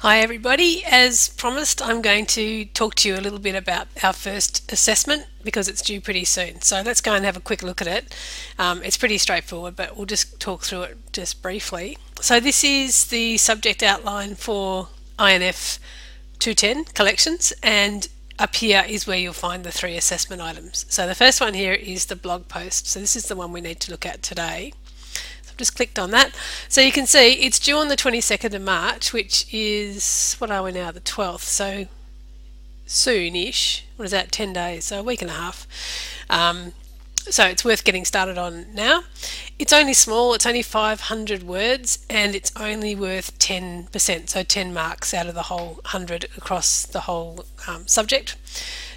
Hi everybody, as promised I'm going to talk to you a little bit about our first assessment because it's due pretty soon. So let's go and have a quick look at it. It's pretty straightforward, but we'll just talk through it just briefly. So this is the subject outline for INF 210 collections, and up here is where you'll find the three assessment items. So the first one here is the blog post. So this is the one we need to look at today. Just clicked on that. So you can see it's due on the 22nd of March, which is, what are we now, the 12th, so soon-ish. What is that, 10 days, so a week and a half. So it's worth getting started on now. It's only small, it's only 500 words, and it's only worth 10%, so 10 marks out of the whole 100 across the whole subject.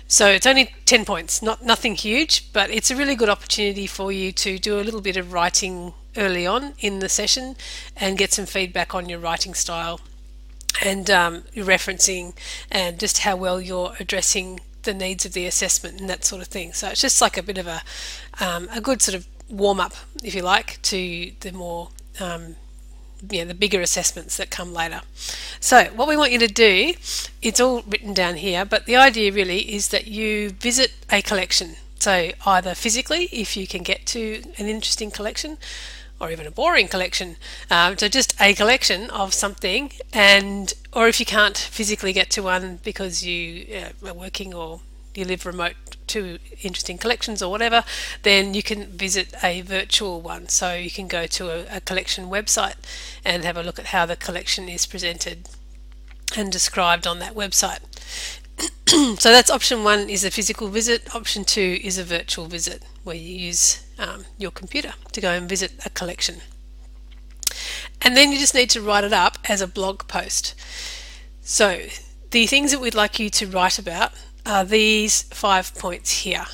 So it's only 10 points, nothing huge, but it's a really good opportunity for you to do a little bit of writing early on in the session and get some feedback on your writing style and your referencing and just how well you're addressing the needs of the assessment and that sort of thing. So it's just like a bit of a good sort of warm up, if you like, to the more the bigger assessments that come later. So what we want you to do, it's all written down here, but the idea really is that you visit a collection. So either physically, if you can get to an interesting collection, or even a boring collection, so just a collection of something, or if you can't physically get to one because you are working or you live remote to interesting collections or whatever, then you can visit a virtual one. So you can go to a collection website and have a look at how the collection is presented and described on that website. So that's option one, is a physical visit. Option two is a virtual visit where you use your computer to go and visit a collection. And then you just need to write it up as a blog post. So the things that we'd like you to write about are these 5 points here.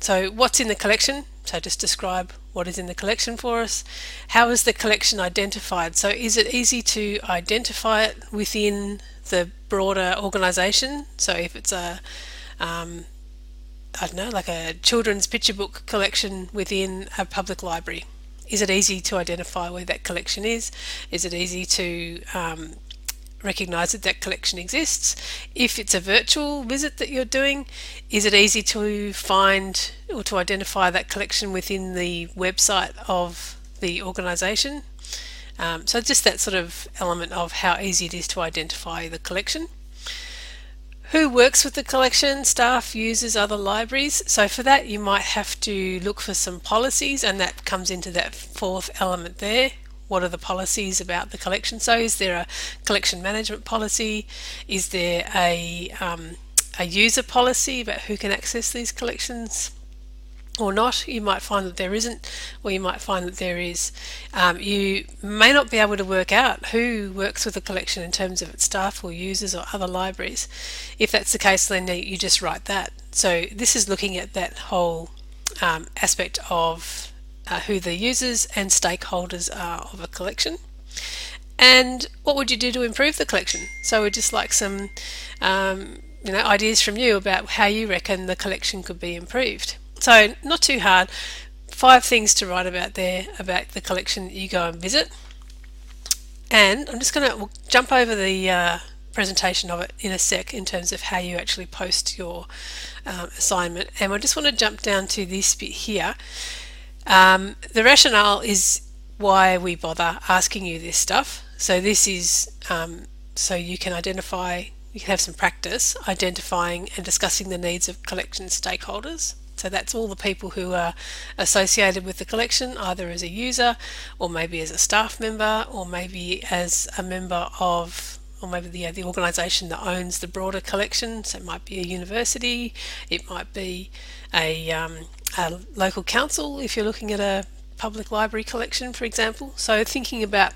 So what's in the collection? So just describe what is in the collection for us. How is the collection identified? So is it easy to identify it within the broader organisation? So if it's a I don't know, like a children's picture book collection within a public library, is it easy to identify where that collection is? Is it easy to recognise that that collection exists? If it's a virtual visit that you're doing, is it easy to find or to identify that collection within the website of the organisation? So just that sort of element of how easy it is to identify the collection. Who works with the collection? Staff, users, other libraries. So for that you might have to look for some policies, and that comes into that fourth element there. What are the policies about the collection? So is there a collection management policy? Is there a user policy about who can access these collections or not? You might find that there isn't, or you might find that there is. You may not be able to work out who works with a collection in terms of its staff or users or other libraries. If that's the case, then you just write that. So this is looking at that whole aspect of who the users and stakeholders are of a collection. And what would you do to improve the collection? So we'd just like some ideas from you about how you reckon the collection could be improved. So not too hard, 5 things to write about there about the collection that you go and visit. And I'm just going to jump over the presentation of it in a sec in terms of how you actually post your assignment, and I just want to jump down to this bit here. The rationale is why we bother asking you this stuff. So this is so you can identify, you can have some practice identifying and discussing the needs of collection stakeholders. So that's all the people who are associated with the collection, either as a user or maybe as a staff member or maybe as a member of, or maybe the organisation that owns the broader collection. So it might be a university, it might be a local council if you're looking at a public library collection, for example. So thinking about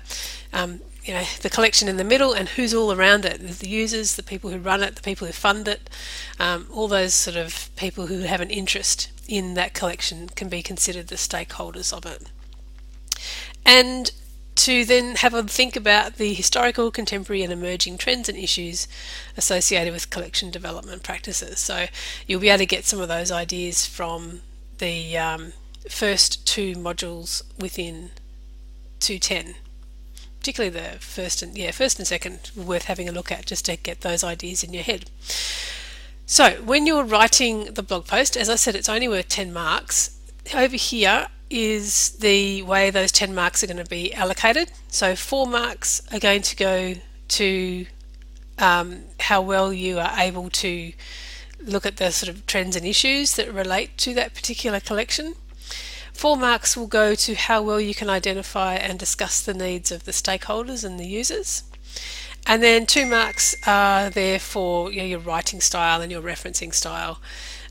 the collection in the middle and who's all around it, the users, the people who run it, the people who fund it, all those sort of people who have an interest in that collection can be considered the stakeholders of it. And to then have a think about the historical, contemporary and emerging trends and issues associated with collection development practices. So you'll be able to get some of those ideas from the first 2 modules within 210. particularly the first and second, worth having a look at just to get those ideas in your head. So when you're writing the blog post, as I said, it's only worth 10 marks. Over here is the way those 10 marks are going to be allocated. So 4 marks are going to go to how well you are able to look at the sort of trends and issues that relate to that particular collection. 4 marks will go to how well you can identify and discuss the needs of the stakeholders and the users. And then 2 marks are there for your writing style and your referencing style.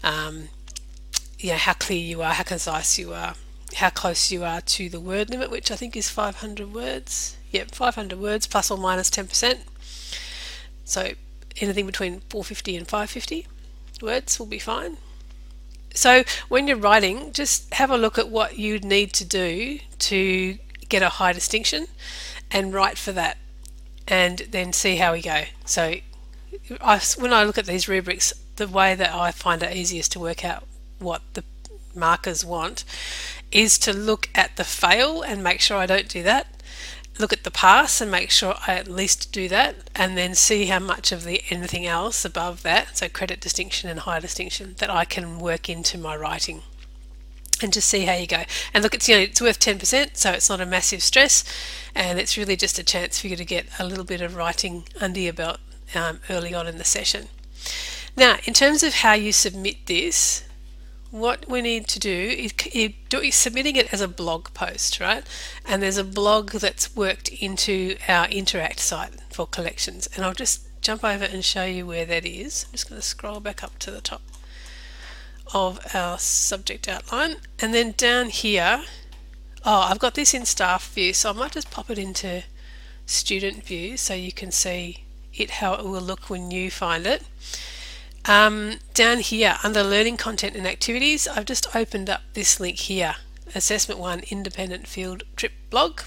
How clear you are, how concise you are, how close you are to the word limit, which I think is 500 words. Yep, 500 words plus or minus 10%. So anything between 450 and 550 words will be fine. So when you're writing, just have a look at what you need to do to get a high distinction and write for that, and then see how we go. So when I look at these rubrics, the way that I find it easiest to work out what the markers want is to look at the fail and make sure I don't do that, look at the pass and make sure I at least do that, and then see how much of the anything else above that, so credit distinction and high distinction, that I can work into my writing, and just see how you go. And look, it's worth 10%, so it's not a massive stress, and it's really just a chance for you to get a little bit of writing under your belt early on in the session. Now, in terms of how you submit this, what we need to do is you're submitting it as a blog post, right? And there's a blog that's worked into our Interact site for collections, and I'll just jump over and show you where that is. I'm just going to scroll back up to the top of our subject outline, and then down here, I've got this in staff view, so I might just pop it into student view so you can see it, how it will look when you find it. Down here under learning content and activities, I've just opened up this link here, Assessment 1 Independent Field Trip Blog.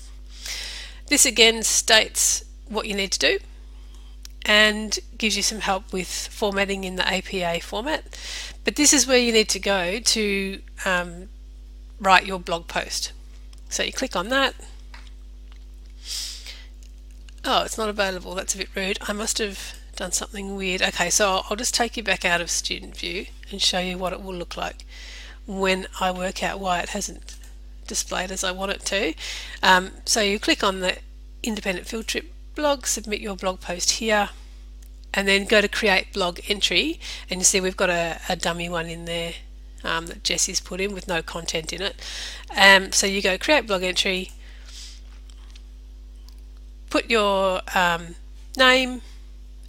This again states what you need to do and gives you some help with formatting in the APA format, but this is where you need to go to write your blog post. So you click on that. Oh, it's not available, that's a bit rude. I must have done something weird. Okay, so I'll just take you back out of student view and show you what it will look like when I work out why it hasn't displayed as I want it to. So you click on the independent field trip blog, submit your blog post here, and then go to create blog entry, and you see we've got a dummy one in there that Jessie's put in with no content in it. So you go create blog entry, put your name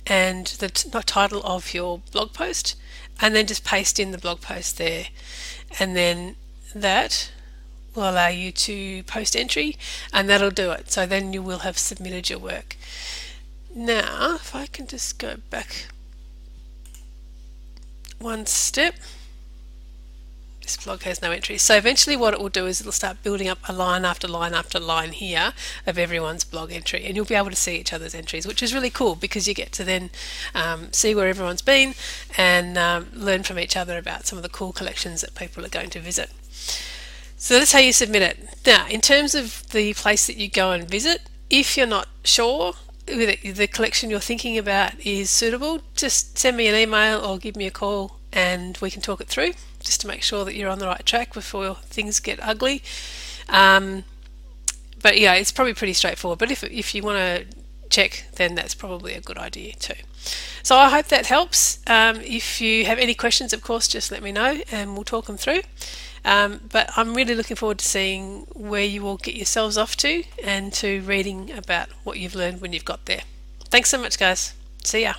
and the title of your blog post, and then just paste in the blog post there, and then that will allow you to post entry, and that'll do it. So then you will have submitted your work. Now if I can just go back one step, this blog has no entries. So eventually what it will do is it'll start building up a line after line after line here of everyone's blog entry, and you'll be able to see each other's entries, which is really cool because you get to then see where everyone's been and learn from each other about some of the cool collections that people are going to visit. So that's how you submit it. Now, in terms of the place that you go and visit, if you're not sure whether the collection you're thinking about is suitable, just send me an email or give me a call and we can talk it through, just to make sure that you're on the right track before things get ugly. But yeah, it's probably pretty straightforward, but if you want to check, then that's probably a good idea too. So I hope that helps. If you have any questions, of course, just let me know and we'll talk them through. But I'm really looking forward to seeing where you all get yourselves off to and to reading about what you've learned when you've got there. Thanks so much, guys. See ya.